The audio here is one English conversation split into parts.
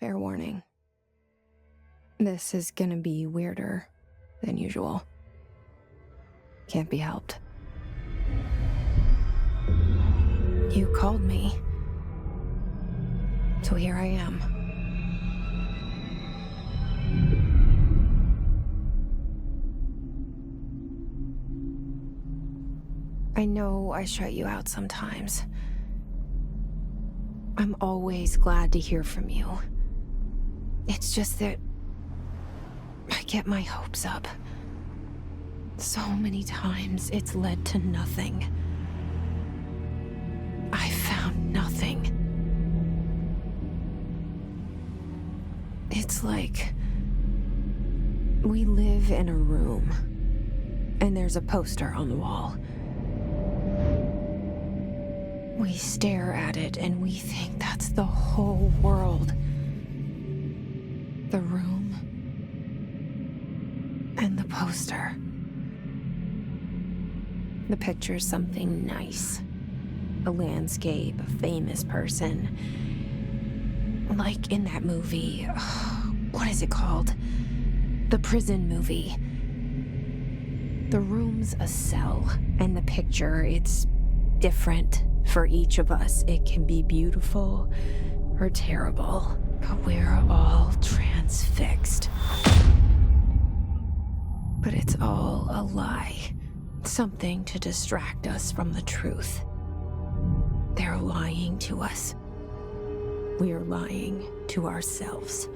Fair warning. This is gonna be weirder than usual. Can't be helped. You called me. So here I am. I know I shut you out sometimes. I'm always glad to hear from you. It's just that I get my hopes up. So many times it's led to nothing. I found nothing. It's like we live in a room, and there's a poster on the wall. We stare at it and we think that's the whole world. The room and the poster. The picture's something nice. A landscape, a famous person. Like in that movie, what is it called? The prison movie. The room's a cell, and the picture, it's different for each of us. It can be beautiful or terrible, but we're all transfixed. But it's all a lie. Something to distract us from the truth. They're lying to us. We're lying to ourselves.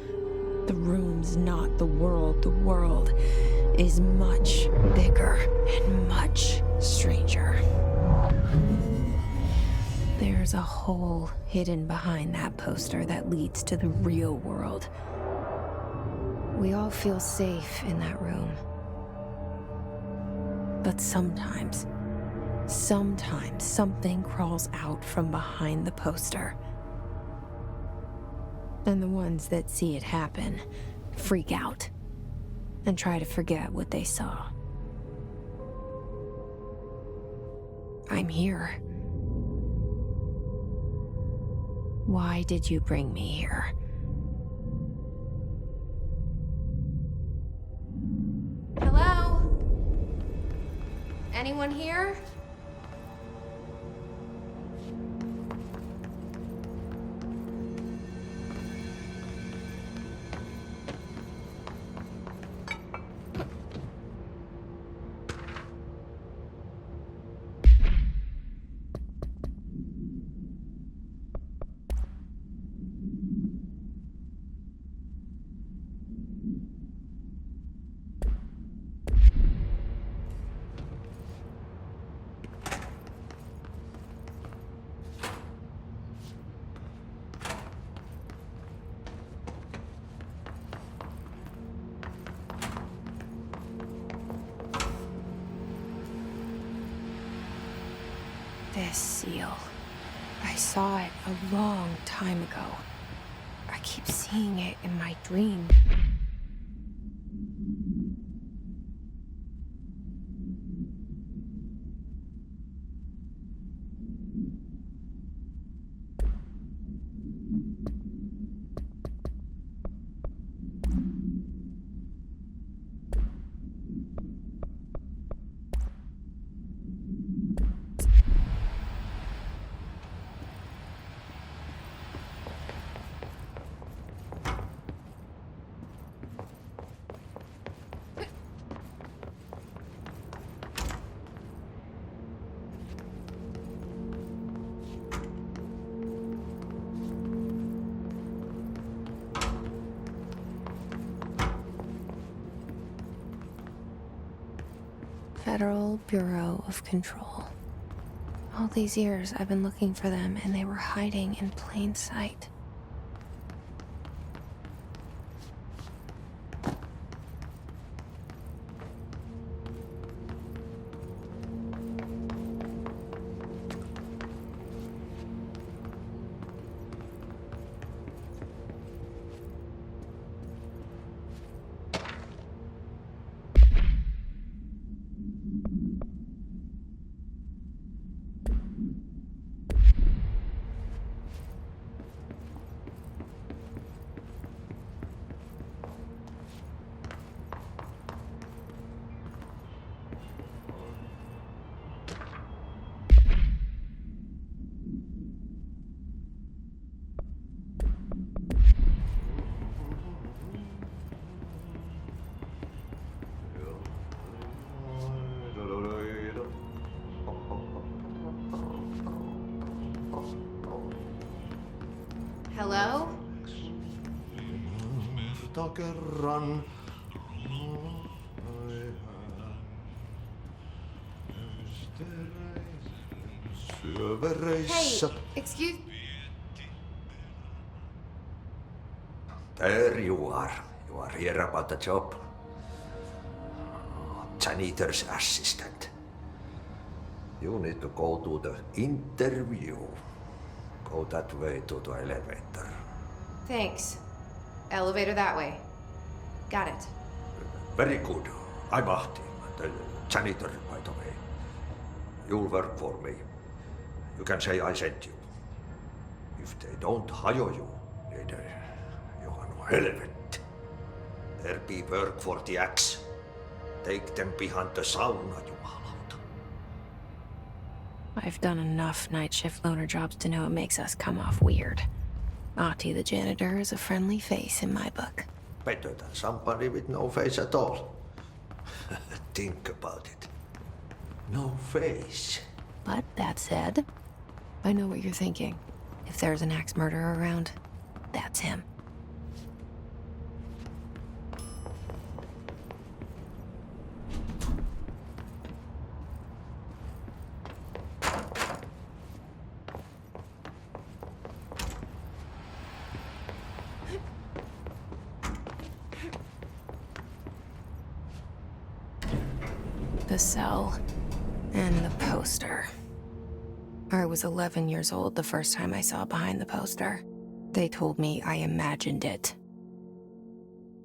The room's not the world. The world is much bigger and much stranger. There's a hole hidden behind that poster that leads to the real world. We all feel safe in that room. But sometimes something crawls out from behind the poster. And the ones that see it happen freak out and try to forget what they saw. I'm here. Why did you bring me here? Hello? Anyone here? This seal. I saw it a long time ago. I keep seeing it in my dream. Federal Bureau of Control. All these years I've been looking for them, and they were hiding in plain sight. Hello? Kerran. Syövereissä. Hey, excuse... There you are. You are here about the job. Janitor's assistant. You need to go to the interview. Go that way to the elevator. Thanks. Elevator that way. Got it. Very good. I'm Ahti, the janitor, by the way. You'll work for me. You can say I sent you. If they don't hire you, niin Johan on helvet. There be work for the axe. Take them behind the sauna, jumalauta. I've done enough night shift loner jobs to know it makes us come off weird. Ahti the janitor is a friendly face in my book. Better than somebody with no face at all. Think about it. No face. But that said, I know what you're thinking. If there's an axe murderer around, that's him. The cell and the poster. I was 11 years old the first time I saw behind the poster. They told me I imagined it.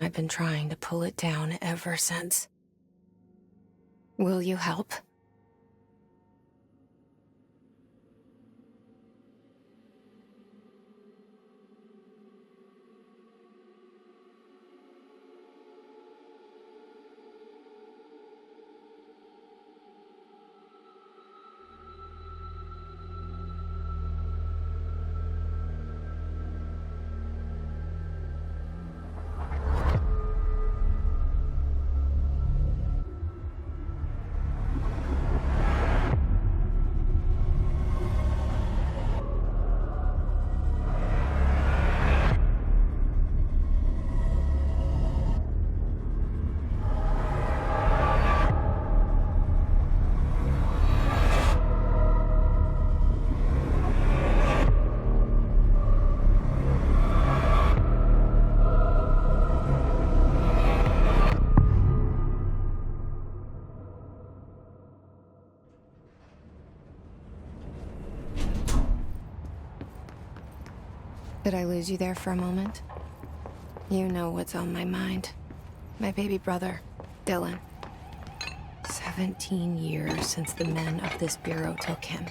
I've been trying to pull it down ever since. Will you help? Did I lose you there for a moment? You know what's on my mind. My baby brother, Dylan. 17 years since the men of this bureau took him.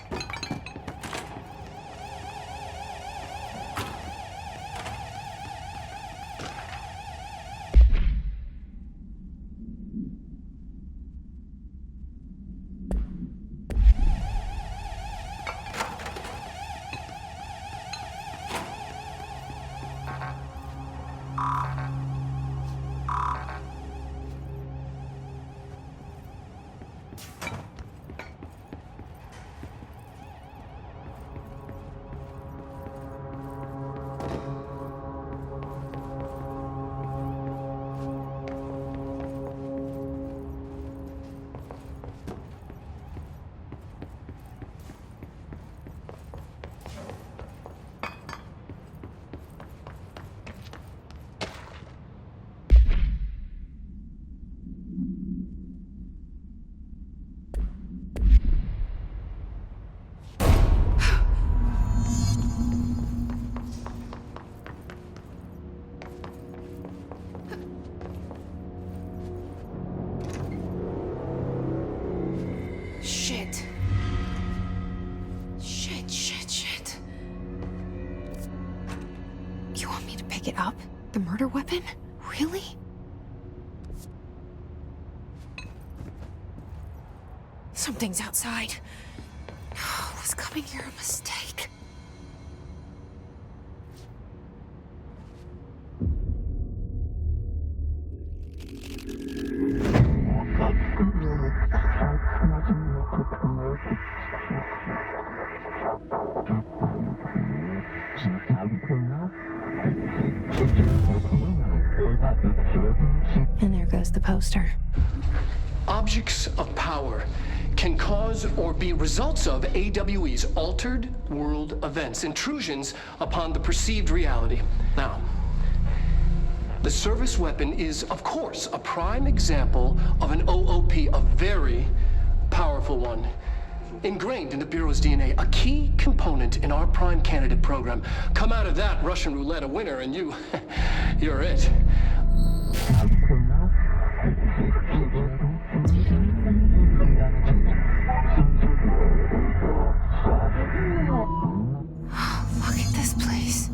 Pick it up? The murder weapon? Really? Something's outside. Was coming here a mistake? And there goes the poster. Objects of power can cause or be results of AWE's altered world events, intrusions upon the perceived reality. Now, the service weapon is, of course, a prime example of an OOP, a very powerful one. Ingrained in the Bureau's DNA, a key component in our prime candidate program. Come out of that Russian roulette a winner and you're it. Look at this place.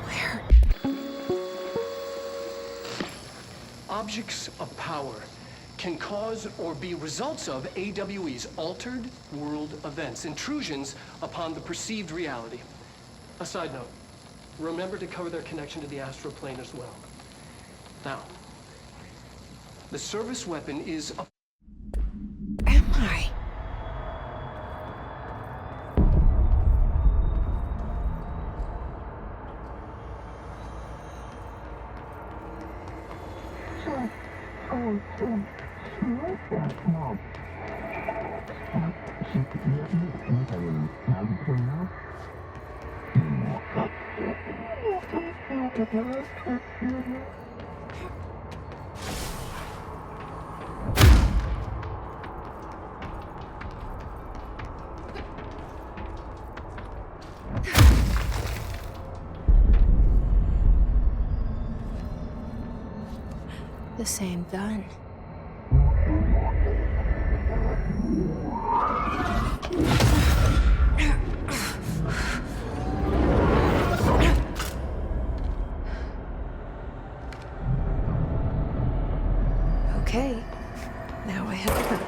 Where? Objects of power can cause or be results of AWE's altered world events, intrusions upon the perceived reality. A side note, remember to cover their connection to the astral plane as well. Now, the service weapon is a... Am I? The same gun. Okay, now I have her.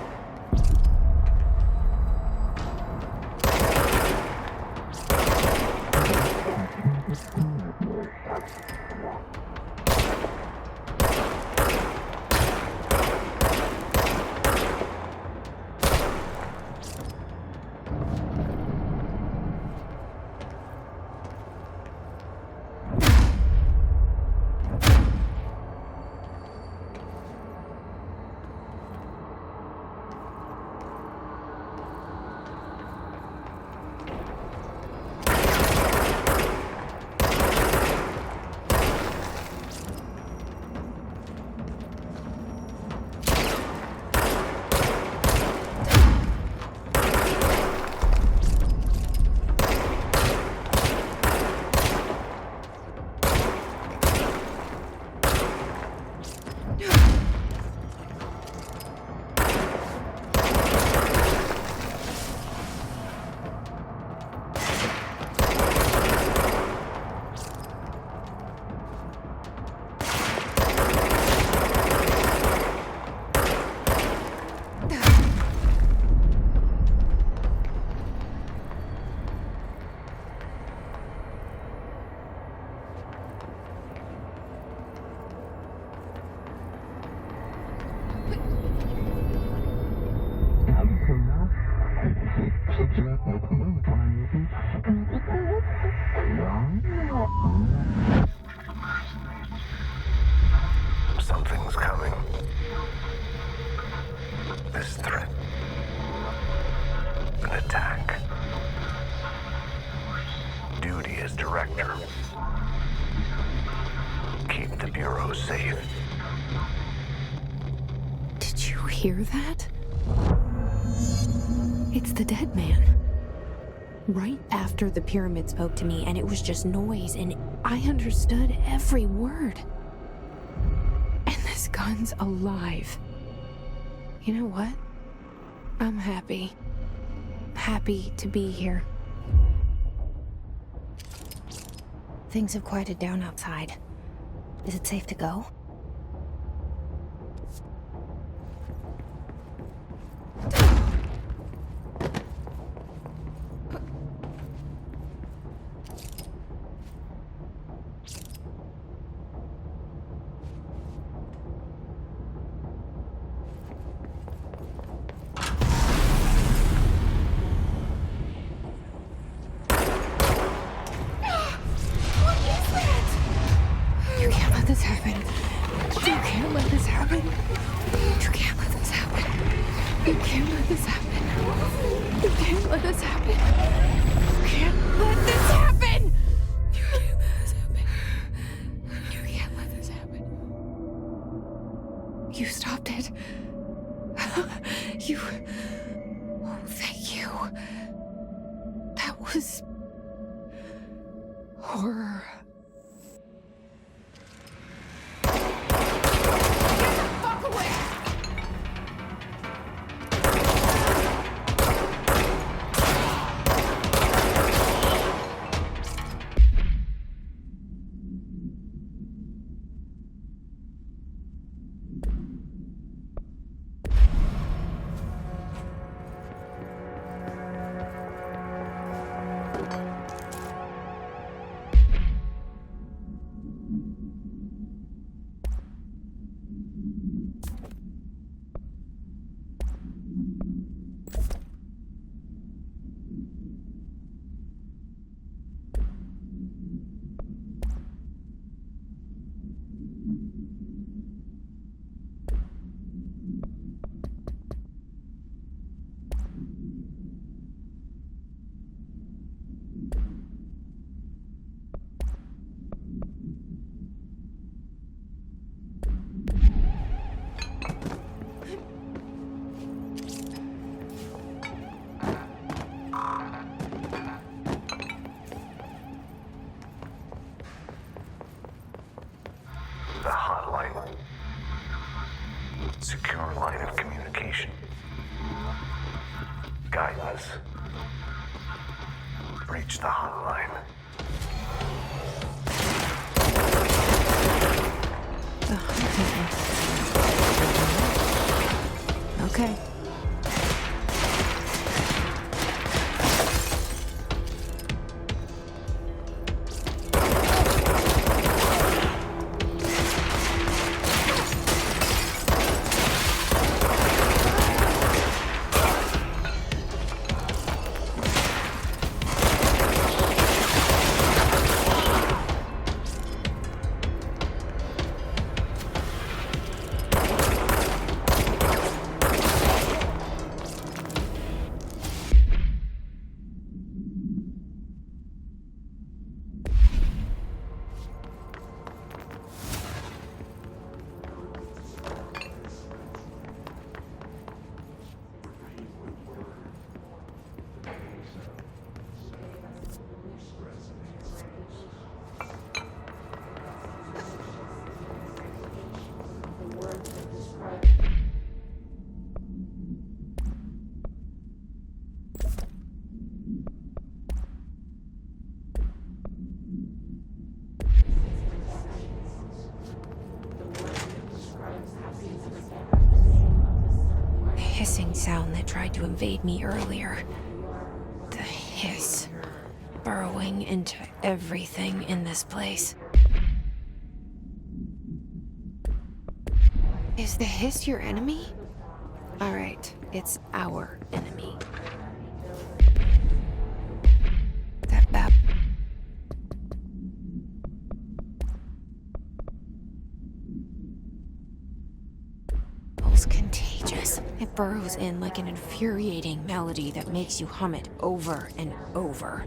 Something's coming. This threat. An attack. Duty as director. Keep the Bureau safe. Did you hear that? It's the dead man. Right after the pyramid spoke to me, and it was just noise, and I understood every word. And this gun's alive. You know what? I'm happy. Happy to be here. Things have quieted down outside. Is it safe to go? You can't let this happen. happen. You can't let this happen. You can't let this happen. You can't let this happen. You can't let this happen. You can't let this happen. You can't let this happen. You stopped it. You... Oh, thank you. That was... horror. The hotline. Secure line of communication. Guidance. Reach the hotline. The hunting. Okay. Hissing sound that tried to invade me earlier. The hiss, burrowing into everything in this place. Is the hiss your enemy? All right, it's our enemy. That babbles contagious. It burrows in like an infuriating melody that makes you hum it over and over.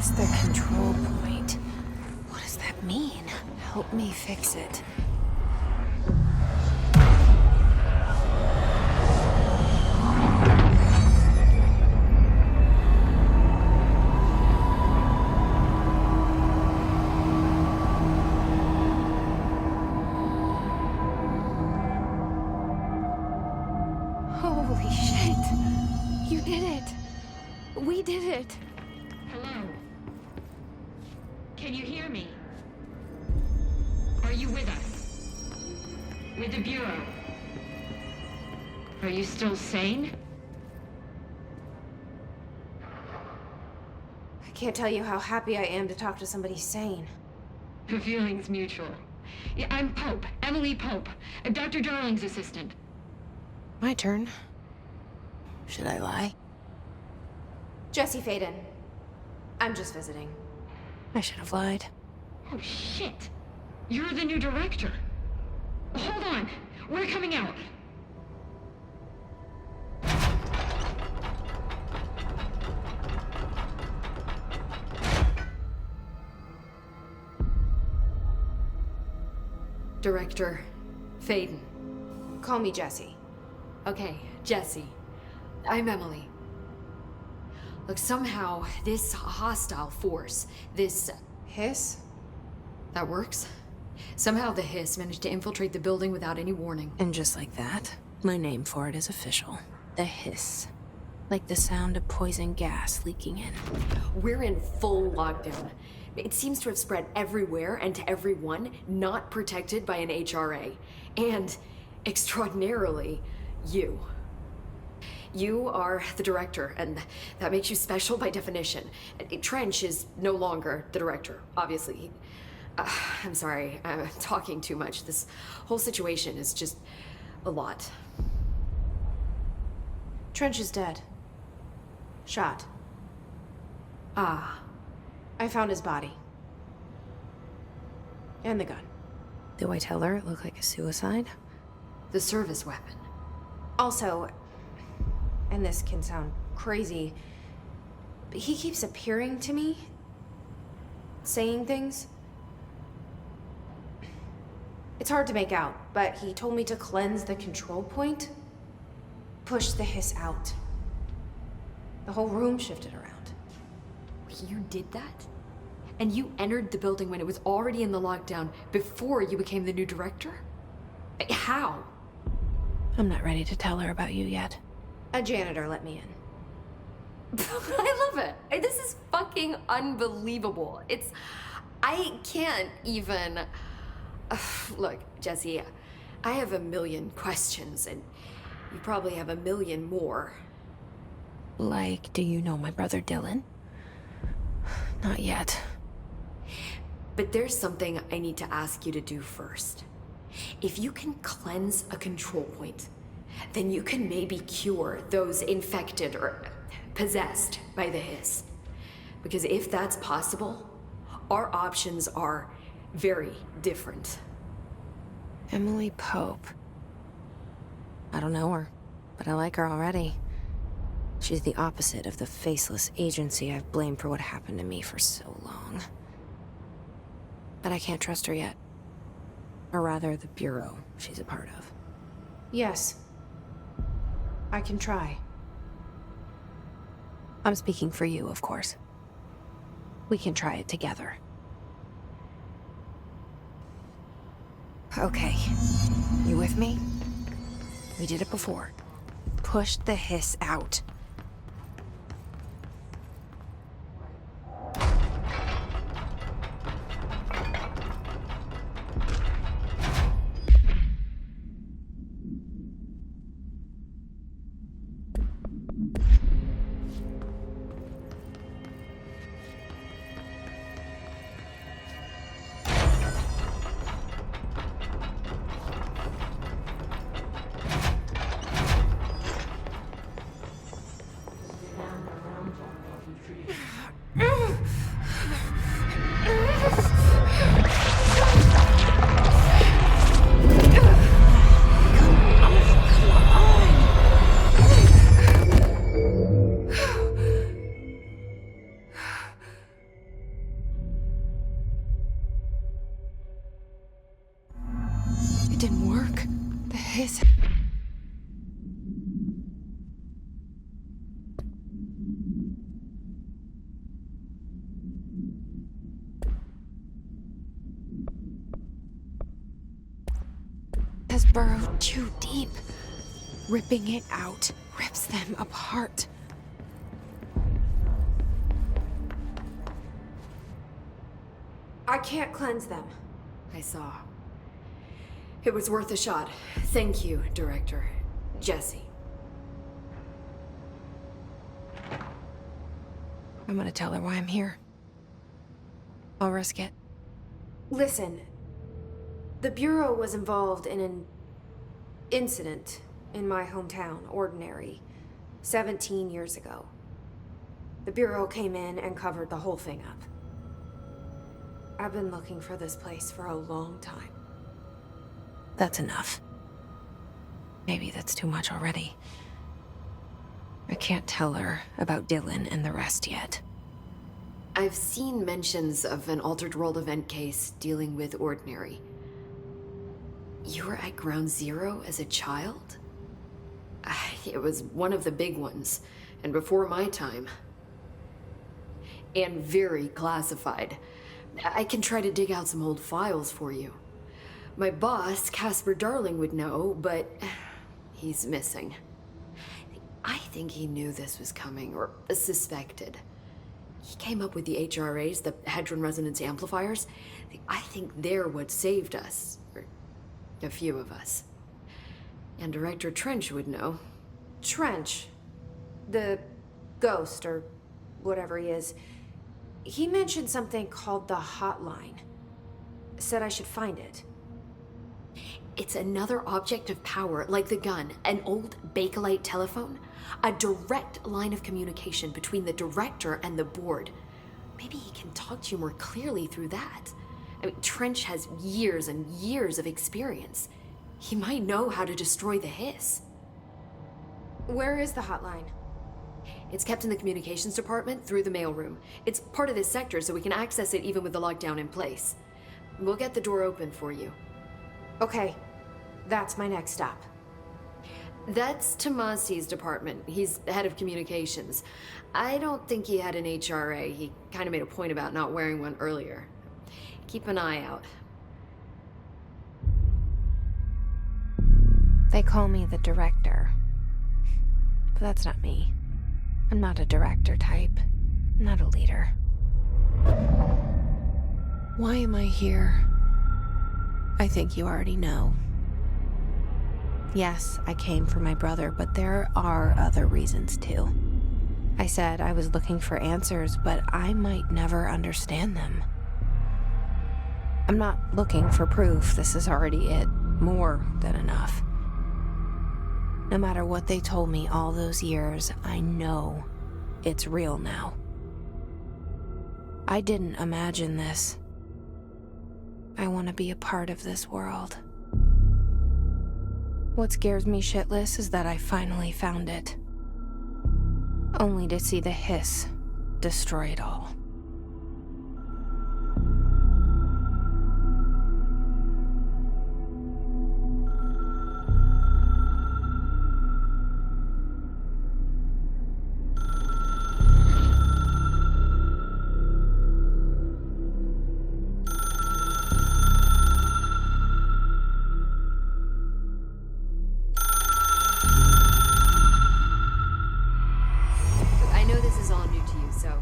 Cleanse the control point. What does that mean? Help me fix it. Holy shit. You did it. We did it. Hello? Can you hear me? Are you with us? With the Bureau? Are you still sane? I can't tell you how happy I am to talk to somebody sane. The feeling's mutual. Yeah, I'm Pope, Emily Pope, Dr. Darling's assistant. My turn. Should I lie? Jessie Faden. I'm just visiting. I should have lied. Oh, shit. You're the new director. Hold on. We're coming out. Director Faden. Call me Jessie. Okay, Jessie. I'm Emily. Look, somehow this hostile force, this... Hiss? that works? Somehow the hiss managed to infiltrate the building without any warning. And just like that, my name for it is official. The hiss. Like the sound of poison gas leaking in. We're in full lockdown. It seems to have spread everywhere and to everyone not protected by an HRA. And, extraordinarily, you. You are the director, and that makes you special by definition. Trench is no longer the director, obviously. I'm sorry, I'm talking too much. This whole situation is just a lot. Trench is dead. Shot. Ah, I found his body. And the gun. Do I tell her it looked like a suicide? the service weapon. Also, and this can sound crazy, but he keeps appearing to me, saying things. It's hard to make out, but he told me to cleanse the control point, push the hiss out. The whole room shifted around. You did that? And you entered the building when it was already in the lockdown before you became the new director? How? I'm not ready to tell her about you yet. A janitor let me in. I love it. This is fucking unbelievable. I can't even... Look, Jessie, I have a million questions, and you probably have a million more. Like, do you know my brother Dylan? Not yet. But there's something I need to ask you to do first. If you can cleanse a control point, then you can maybe cure those infected or possessed by the hiss. Because if that's possible, our options are very different. Emily Pope. I don't know her, but I like her already. She's the opposite of the faceless agency I've blamed for what happened to me for so long. But I can't trust her yet. Or rather, the Bureau she's a part of. Yes. I can try. I'm speaking for you, of course. We can try it together. Okay. You with me? We did it before. Push the hiss out. hiss. Has burrowed too deep. Ripping it out rips them apart. I can't cleanse them. I saw. It was worth a shot. Thank you, Director. Jessie. I'm gonna tell her why I'm here. I'll risk it. Listen, the Bureau was involved in an incident in my hometown, Ordinary, 17 years ago. The Bureau came in and covered the whole thing up. I've been looking for this place for a long time. That's enough. Maybe that's too much already. I can't tell her about Dylan and the rest yet. I've seen mentions of an Altered World event case dealing with Ordinary. You were at Ground Zero as a child? It was one of the big ones, and before my time. And very classified. I can try to dig out some old files for you. My boss, Casper Darling, would know, but he's missing. I think he knew this was coming, or suspected. He came up with the HRAs, the Hadron Resonance Amplifiers. I think they're what saved us, or a few of us. And Director Trench would know. Trench, the ghost, or whatever he is, he mentioned something called the Hotline. Said I should find it. It's another object of power, like the gun, an old Bakelite telephone, a direct line of communication between the director and the board. Maybe he can talk to you more clearly through that. I mean, Trench has years and years of experience. He might know how to destroy the hiss. Where is the Hotline? It's kept in the communications department through the mailroom. It's part of this sector, so we can access it even with the lockdown in place. We'll get the door open for you. Okay, that's my next stop. That's Tomasi's department. He's the head of communications. I don't think he had an HRA. He kind of made a point about not wearing one earlier. Keep an eye out. They call me the director. But that's not me. I'm not a director type. I'm not a leader. Why am I here? I think you already know. Yes, I came for my brother, but there are other reasons too. I said I was looking for answers, but I might never understand them. I'm not looking for proof. This is already it. More than enough. No matter what they told me all those years, I know it's real now. I didn't imagine this. I want to be a part of this world. What scares me shitless is that I finally found it. Only to see the hiss destroy it all. I know this is all new to you, so...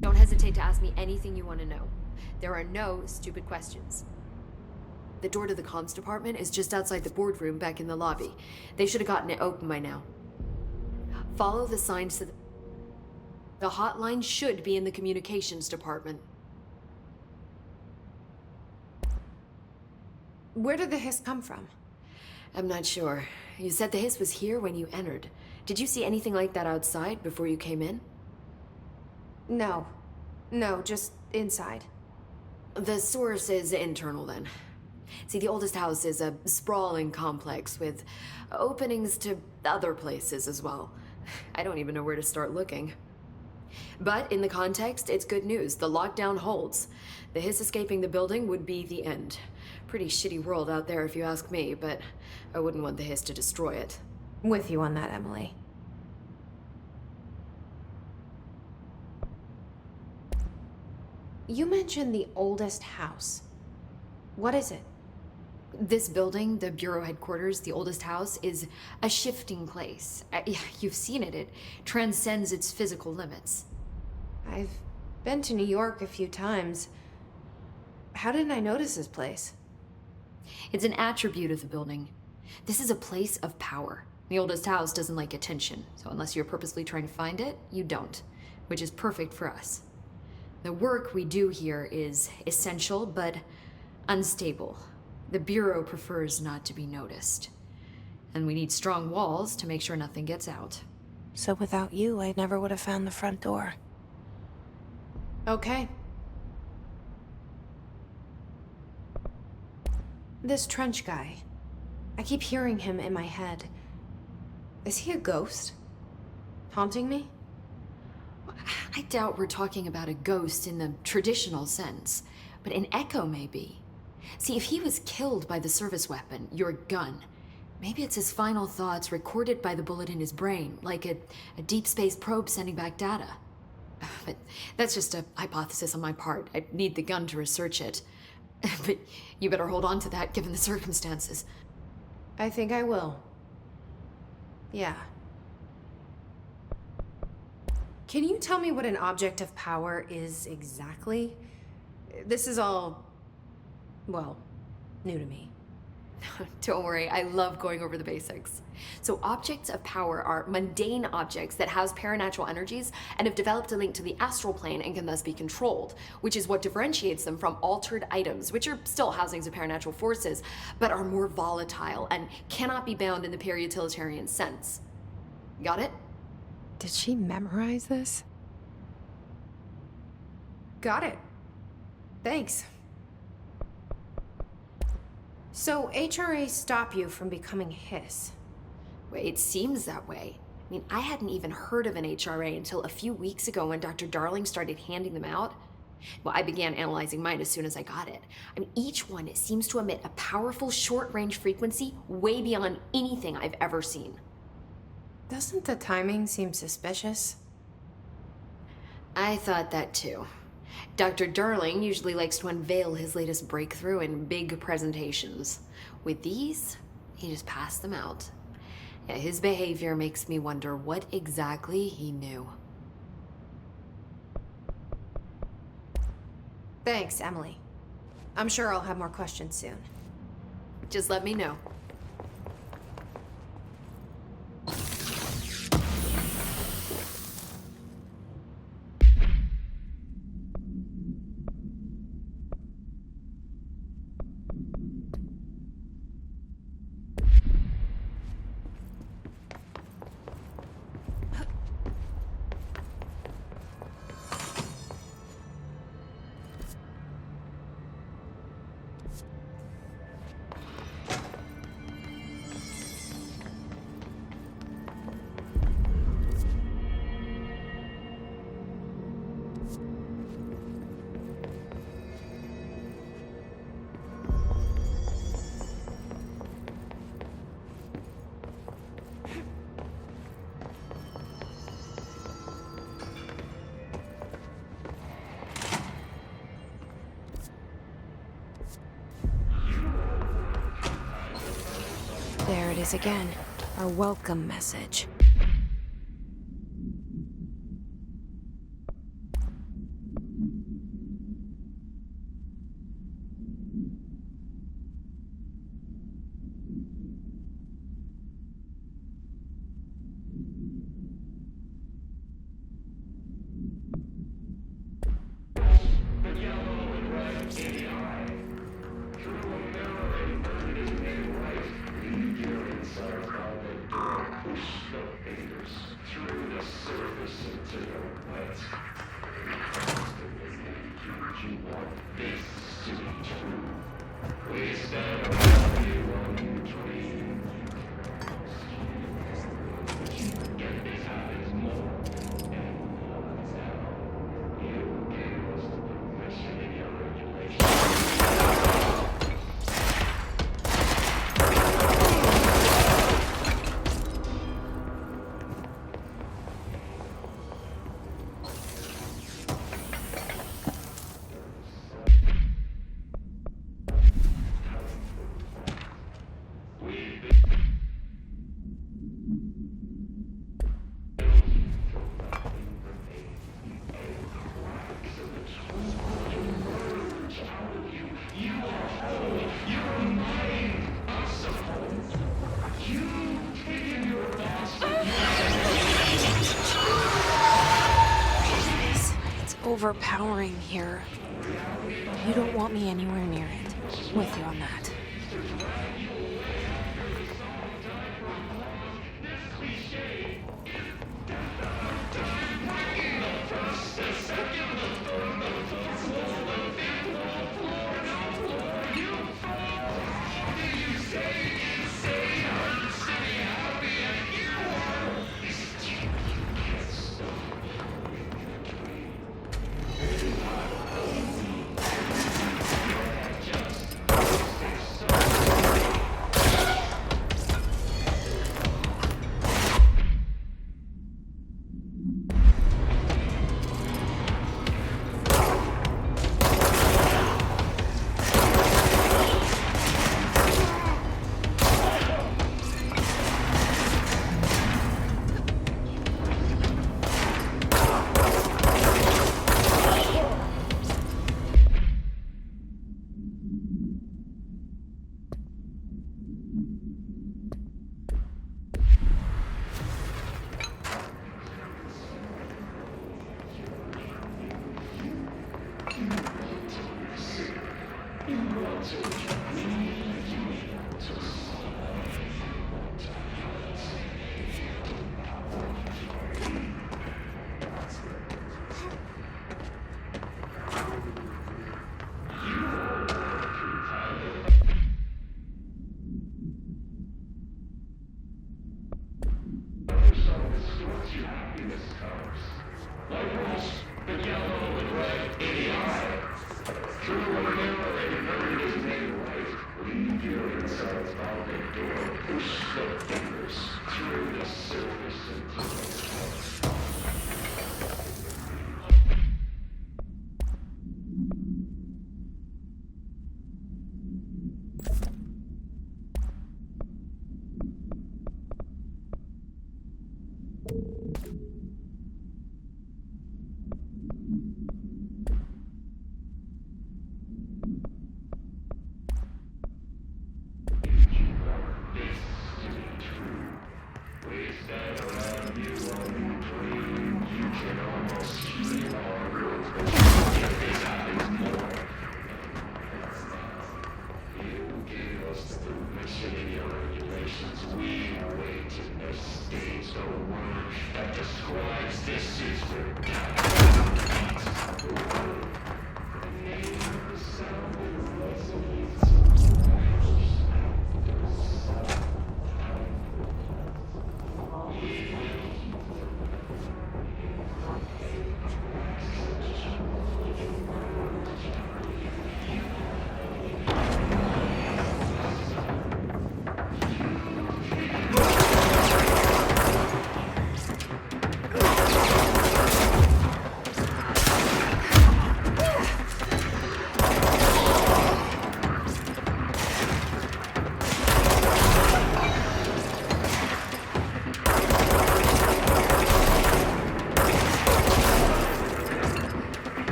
Don't hesitate to ask me anything you want to know. There are no stupid questions. The door to the comms department is just outside the boardroom back in the lobby. They should have gotten it open by now. Follow the signs to the hotline should be in the communications department. Where did the hiss come from? I'm not sure. You said the hiss was here when you entered. Did you see anything like that outside before you came in? No. No, just inside. The source is internal then. See, the oldest house is a sprawling complex with openings to other places as well. I don't even know where to start looking. But in the context, it's good news. The lockdown holds. The hiss escaping the building would be the end. Pretty shitty world out there if you ask me, but I wouldn't want the hiss to destroy it. With you on that, Emily. You mentioned the oldest house. What is it? This building, the Bureau headquarters, the oldest house, is a shifting place. You've seen it. It transcends its physical limits. I've been to New York a few times. How didn't I notice this place? It's an attribute of the building. This is a place of power. The oldest house doesn't like attention, so unless you're purposely trying to find it, you don't, which is perfect for us. The work we do here is essential, but unstable. The Bureau prefers not to be noticed. And we need strong walls to make sure nothing gets out. So without you, I never would have found the front door. Okay. This trench guy. I keep hearing him in my head. Is he a ghost? Haunting me? I doubt we're talking about a ghost in the traditional sense, but an echo maybe. See, if he was killed by the service weapon, your gun, maybe it's his final thoughts recorded by the bullet in his brain, like a deep space probe sending back data. But that's just a hypothesis on my part. I'd need the gun to research it. But you better hold on to that given the circumstances. I think I will. Yeah. Can you tell me what an object of power is exactly? This is all, well, new to me. Don't worry, I love going over the basics. So objects of power are mundane objects that house paranatural energies and have developed a link to the astral plane and can thus be controlled, which is what differentiates them from altered items, which are still housings of paranatural forces, but are more volatile and cannot be bound in the peri-utilitarian sense. Got it? Did she memorize this? Got it. Thanks. So HRA stop you from becoming Hiss? Well, it seems that way. I mean, I hadn't even heard of an HRA until a few weeks ago when Dr. Darling started handing them out. Well, I began analyzing mine as soon as I got it. I mean, each one seems to emit a powerful short-range frequency way beyond anything I've ever seen. Doesn't the timing seem suspicious? I thought that too. Dr. Darling usually likes to unveil his latest breakthrough in big presentations. With these, he just passed them out. Yeah, his behavior makes me wonder what exactly he knew. Thanks, Emily. I'm sure I'll have more questions soon. Just let me know. There it is again. Our welcome message. overpowering here. You don't want me anywhere near it. With you on that.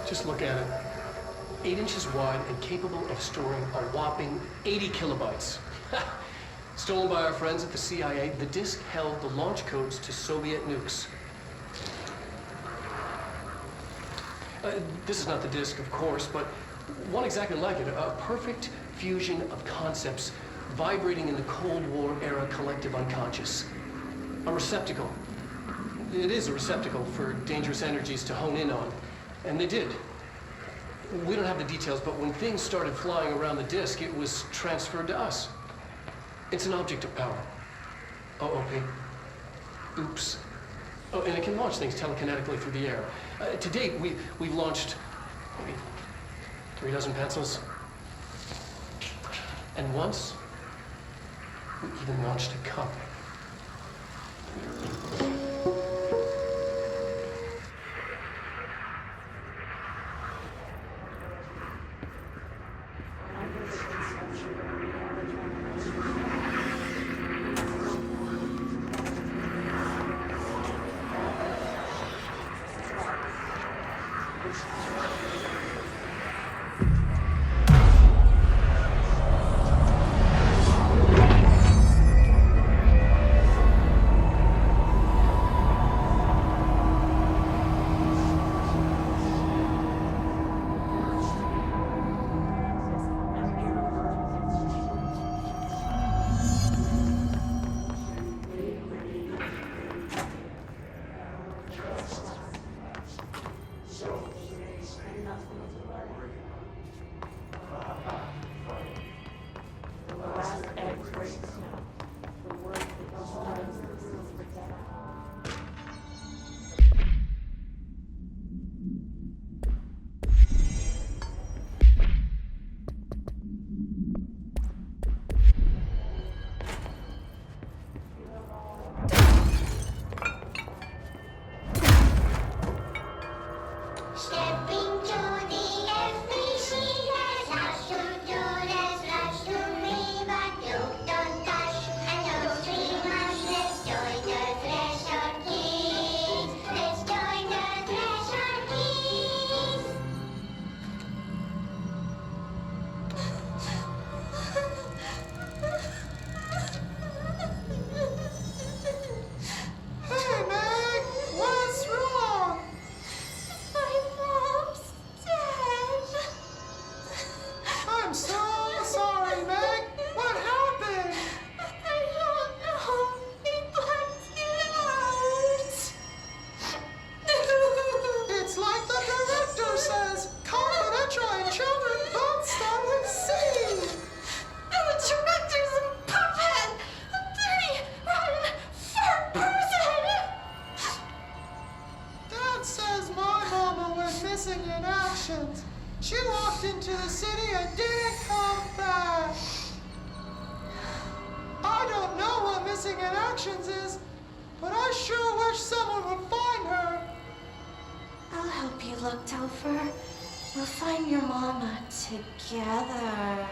Just look at it. 8 inches wide and capable of storing a whopping 80 kilobytes. Stolen by our friends at the CIA, the disk held the launch codes to Soviet nukes. This is not the disk, of course, but one exactly like it. A perfect fusion of concepts vibrating in the Cold War era collective unconscious. A receptacle. It is a receptacle for dangerous energies to hone in on. And they did. We don't have the details, but when things started flying around the disk, it was transferred to us. It's an object of power. OOP. Oops. Oh, and it can launch things telekinetically through the air. To date, we've launched maybe 3 dozen pencils. And once, we even launched a cup. She walked into the city and didn't come back. I don't know what missing in actions is, but I sure wish someone would find her. I'll help you look, Topher. We'll find your mama together.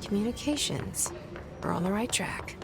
Communications. We're on the right track.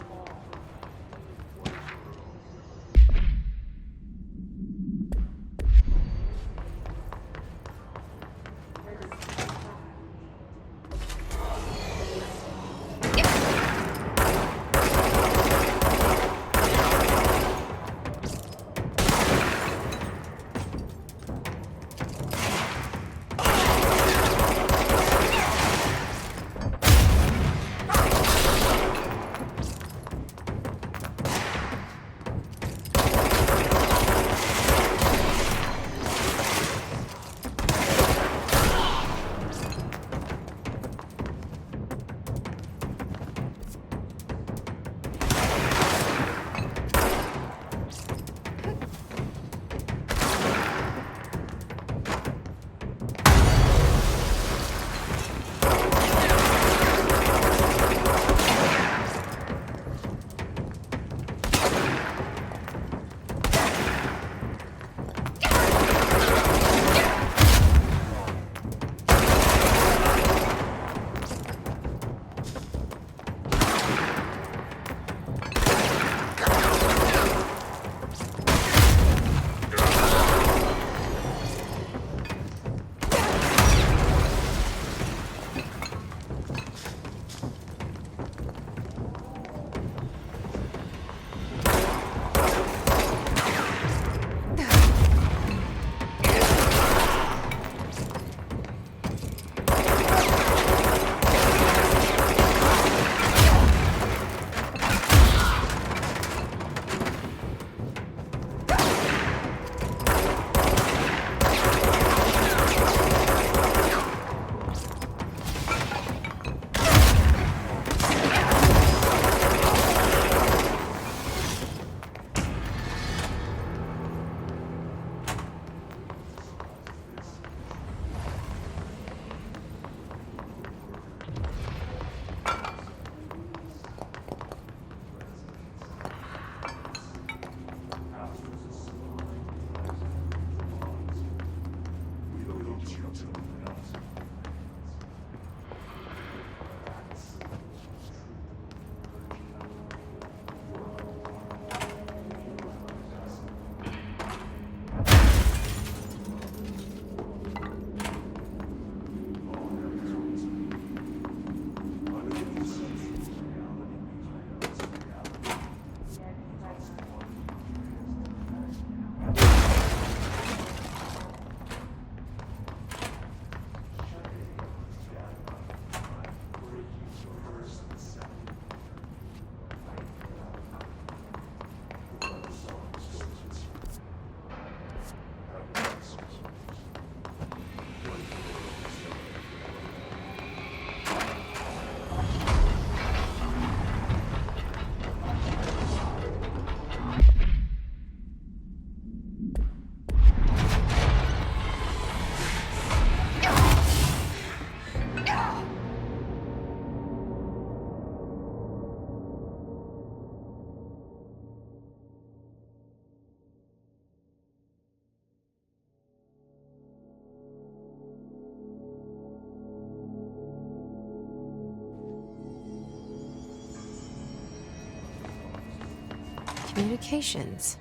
Communications.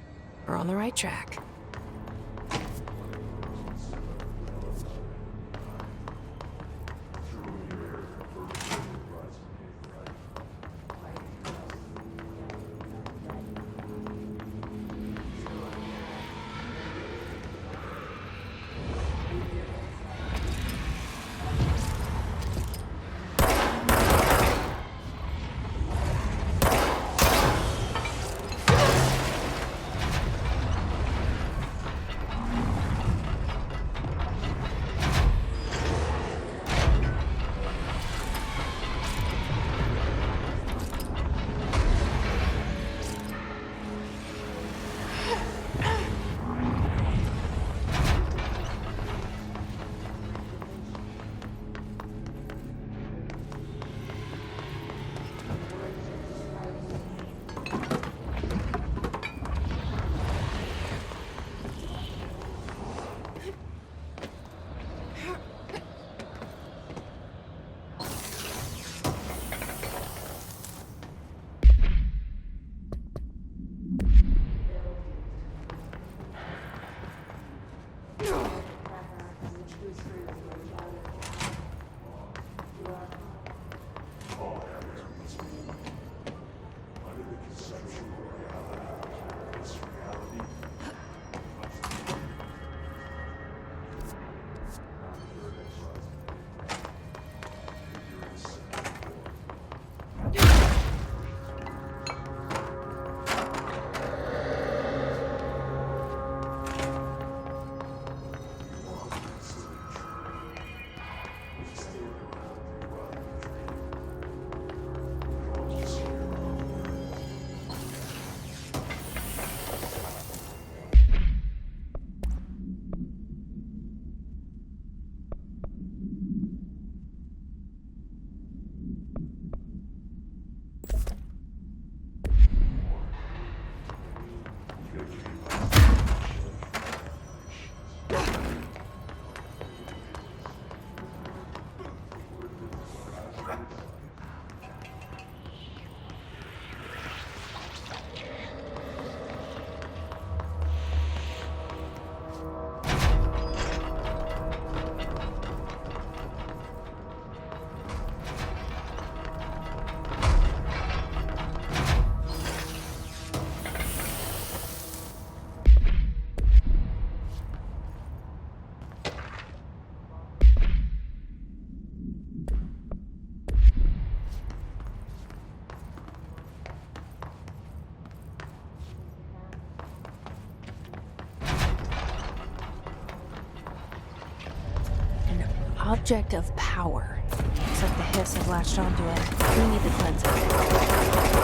We're on the right track. Object of power. Looks like the hiss have latched onto it. We need the cleanser.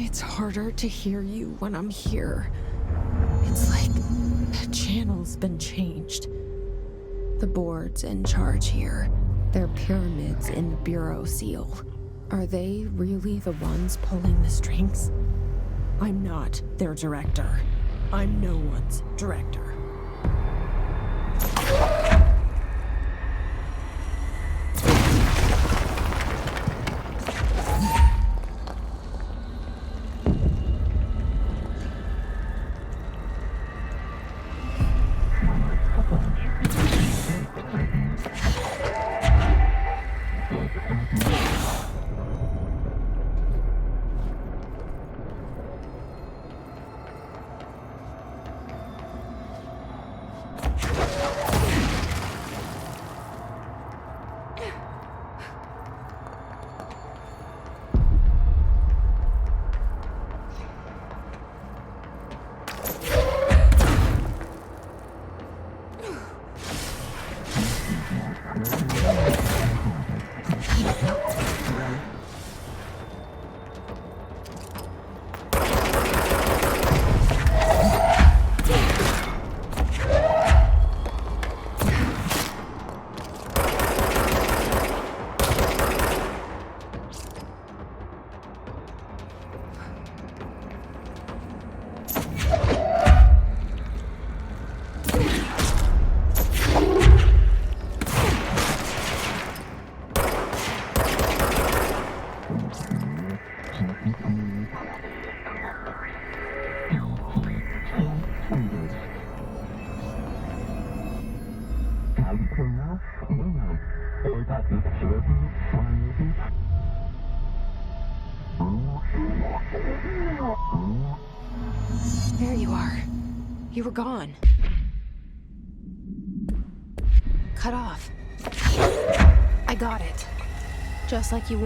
It's harder to hear you when I'm here. It's like the channel's been changed. The board's in charge here. They're pyramids in the Bureau seal. Are they really the ones pulling the strings? I'm not their director. I'm no one's director. There you are. You were gone. Cut off. I got it. Just like you wanted.